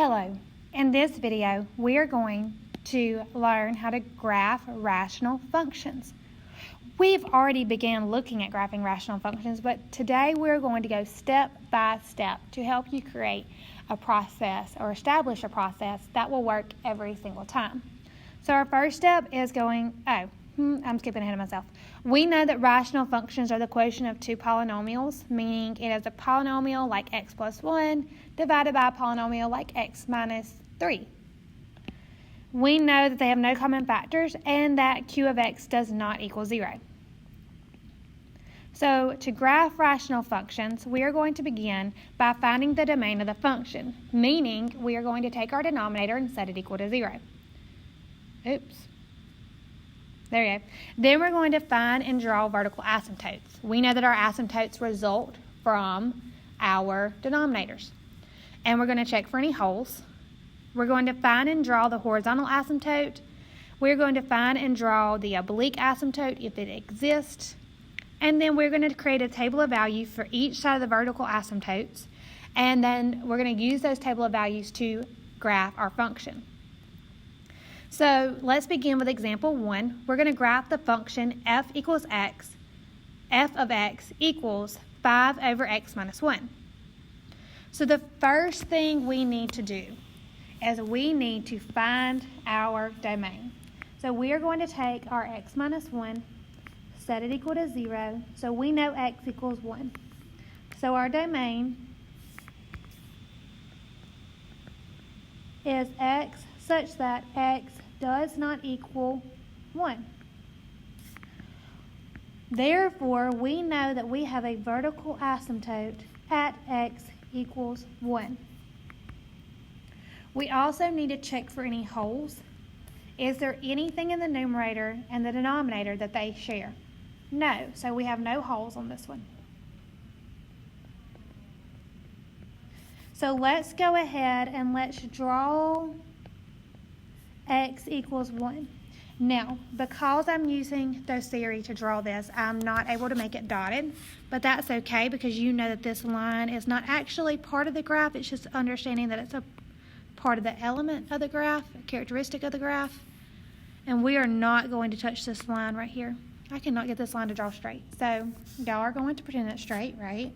Hello. In this video, we are going to learn how to graph rational functions. We've already began looking at graphing rational functions, but today we're going to go step by step to help you create a process or establish a process that will work every single time. So our first step is I'm skipping ahead of myself. We know that rational functions are the quotient of two polynomials, meaning it is a polynomial like x plus 1 divided by a polynomial like x minus 3. We know that they have no common factors and that q of x does not equal 0. So to graph rational functions, we are going to begin by finding the domain of the function, meaning we are going to take our denominator and set it equal to 0. Oops. There you go. Then we're going to find and draw vertical asymptotes. We know that our asymptotes result from our denominators. And we're going to check for any holes. We're going to find and draw the horizontal asymptote. We're going to find and draw the oblique asymptote if it exists. And then we're going to create a table of values for each side of the vertical asymptotes. And then we're going to use those table of values to graph our function. So let's begin with example 1. We're going to graph the function f equals x. F of x equals 5 over x minus 1. So the first thing we need to do is we need to find our domain. So we are going to take our x minus 1, set it equal to 0. So we know x equals 1. So our domain is x such that x does not equal 1. Therefore, we know that we have a vertical asymptote at x equals 1. We also need to check for any holes. Is there anything in the numerator and the denominator that they share? No, so we have no holes on this one. So let's go ahead and let's draw x equals 1. Now, because I'm using theory to draw this, I'm not able to make it dotted, but that's okay because you know that this line is not actually part of the graph. It's just understanding that it's a part of the element of the graph, a characteristic of the graph, and we are not going to touch this line right here. I cannot get this line to draw straight, so y'all are going to pretend it's straight, right?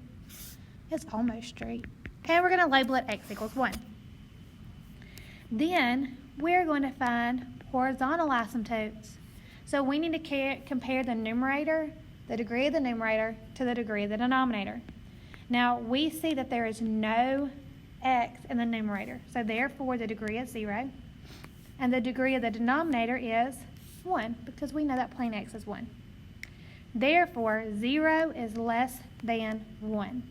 It's almost straight. And we're going to label it x equals 1. Then we're going to find horizontal asymptotes. So we need to compare the numerator, the degree of the numerator, to the degree of the denominator. Now we see that there is no x in the numerator, so therefore the degree is 0, and the degree of the denominator is 1, because we know that plain x is 1. Therefore, 0 is less than 1.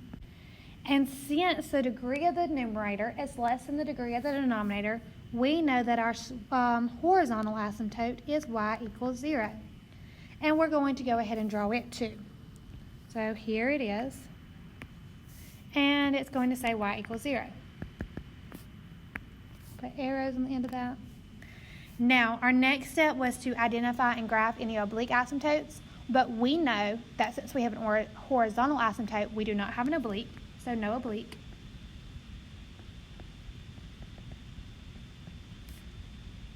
And since the degree of the numerator is less than the degree of the denominator, we know that our horizontal asymptote is y equals 0. And we're going to go ahead and draw it too. So here it is. And it's going to say y equals 0. Put arrows on the end of that. Now, our next step was to identify and graph any oblique asymptotes. But we know that since we have an horizontal asymptote, we do not have an oblique. So no oblique.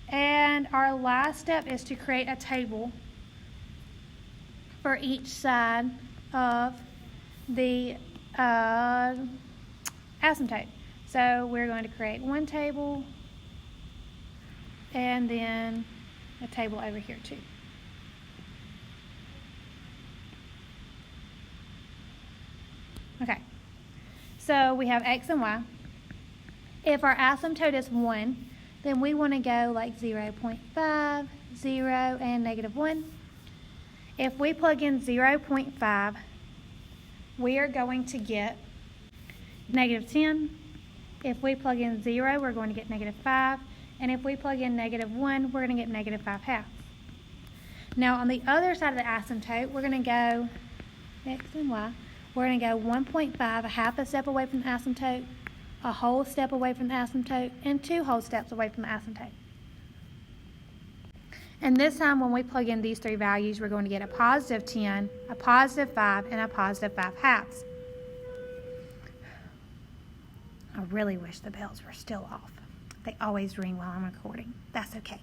And our last step is to create a table for each side of the asymptote. So we're going to create one table and then a table over here too. Okay. So we have x and y. If our asymptote is 1, then we want to go like 0.5, 0, and -1. If we plug in 0.5, we are going to get -10. If we plug in 0, we're going to get -5. And if we plug in -1, we're going to get -5/2. Now on the other side of the asymptote, we're going to go x and y. We're going to go 1.5, a half a step away from the asymptote, a whole step away from the asymptote, and 2 whole steps away from the asymptote. And this time when we plug in these 3 values, we're going to get a +10, a +5, and a +5/2. I really wish the bells were still off. They always ring while I'm recording. That's okay.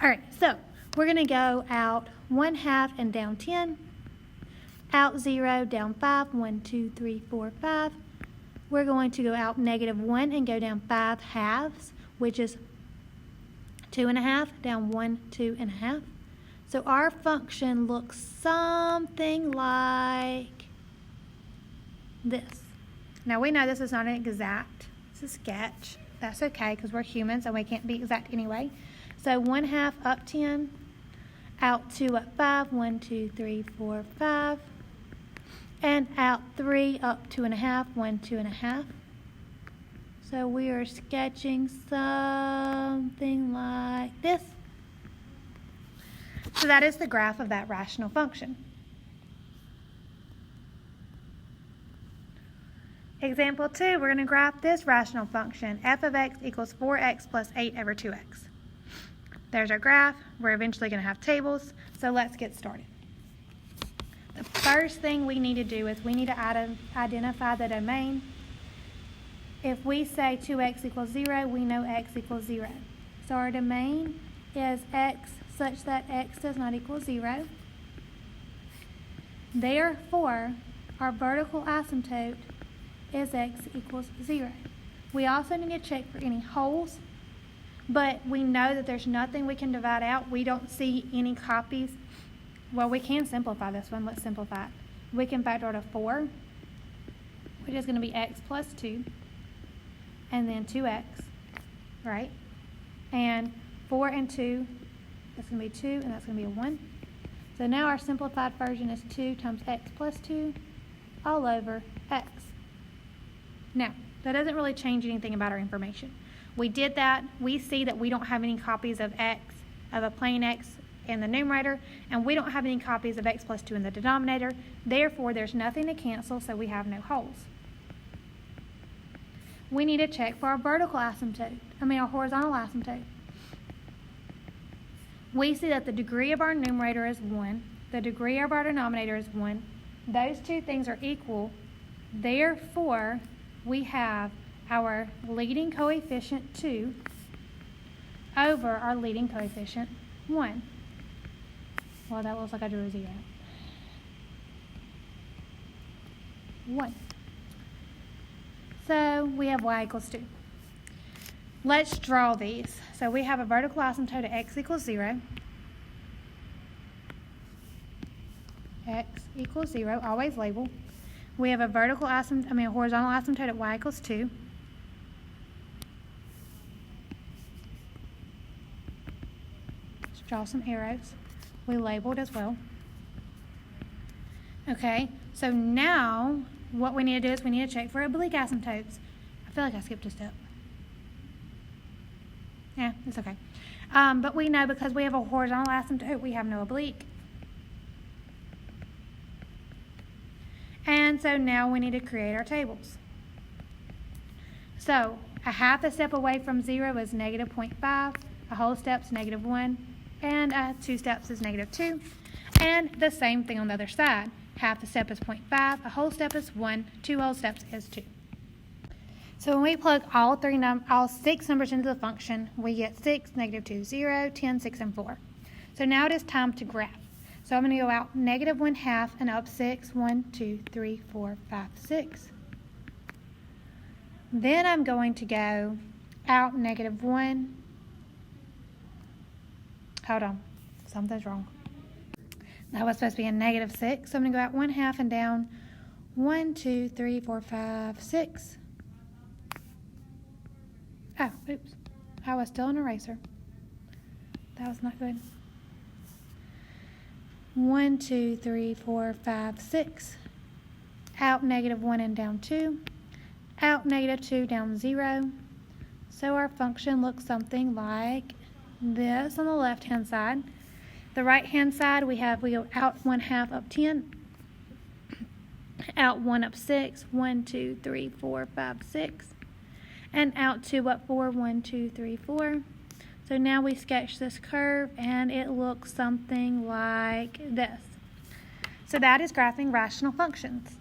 All right, so we're going to go out 1/2 and down 10, out 0, down 5, 1, 2, 3, 4, 5. We're going to go out -1 and go down 5 halves, which is 2.5, down 1, 2.5. So our function looks something like this. Now we know this is not an exact, it's a sketch. That's okay because we're humans and we can't be exact anyway. So 1/2 up 10, out 2 up 5, 1, 2, 3, 4, 5. And out 3 up 2.5, 1, 2.5. So we are sketching something like this. So that is the graph of that rational function. Example 2, we're going to graph this rational function. F of x equals 4x plus 8 over 2x. There's our graph. We're eventually going to have tables. So let's get started. The first thing we need to do is we need to identify the domain. If we say 2x equals 0, we know x equals 0. So our domain is x such that x does not equal 0. Therefore, our vertical asymptote is x equals 0. We also need to check for any holes, but we know that there's nothing we can divide out. We don't see any copies. Well, we can simplify this one. Let's simplify it. We can factor out a 4, which is going to be x plus 2, and then 2x, right? And 4 and 2, that's going to be 2, and that's going to be a 1. So now our simplified version is 2 times x plus 2 all over x. Now, that doesn't really change anything about our information. We did that. We see that we don't have any copies of x, of a plain x in the numerator, and we don't have any copies of x plus 2 in the denominator. Therefore, there's nothing to cancel, so we have no holes. We need to check for our vertical asymptote, our horizontal asymptote. We see that the degree of our numerator is 1, the degree of our denominator is 1. Those two things are equal. Therefore, we have our leading coefficient 2 over our leading coefficient 1. Well, that looks like I drew a 0. 1. So we have y equals 2. Let's draw these. So we have a vertical asymptote at x equals 0. X equals 0, always label. We have a vertical asymptote, a horizontal asymptote at y equals 2. Let's draw some arrows. We labeled as well. Okay, so now what we need to do is we need to check for oblique asymptotes. I feel like I skipped a step. Yeah, it's okay. But we know because we have a horizontal asymptote, we have no oblique. And so now we need to create our tables. So a half a step away from 0 is -0.5, a whole step is -1, and 2 steps is -2. And the same thing on the other side. Half a step is 0.5, a whole step is 1, 2 whole steps is 2. So when we plug all 6 numbers into the function, we get 6, -2, 0, 10, 6, and 4. So now it is time to graph. So I'm going to go out -1/2 and up 6, 1, 2, 3, 4, 5, 6. Then I'm going to go out -1. Hold on, something's wrong. That was supposed to be a -6. So I'm going to go out 1/2 and down 1, 2, 3, 4, 5, 6. Oh, oops. I was still an eraser. That was not good. 1, 2, 3, 4, 5, 6. Out -1 and down 2. Out -2, down 0. So our function looks something like this on the left-hand side. The right-hand side, we go out 1/2 up 10. Out 1 up 6. 1, 2, 3, 4, 5, 6. And out 2 up 4. 1, 2, 3, 4. So now we sketch this curve, and it looks something like this. So that is graphing rational functions.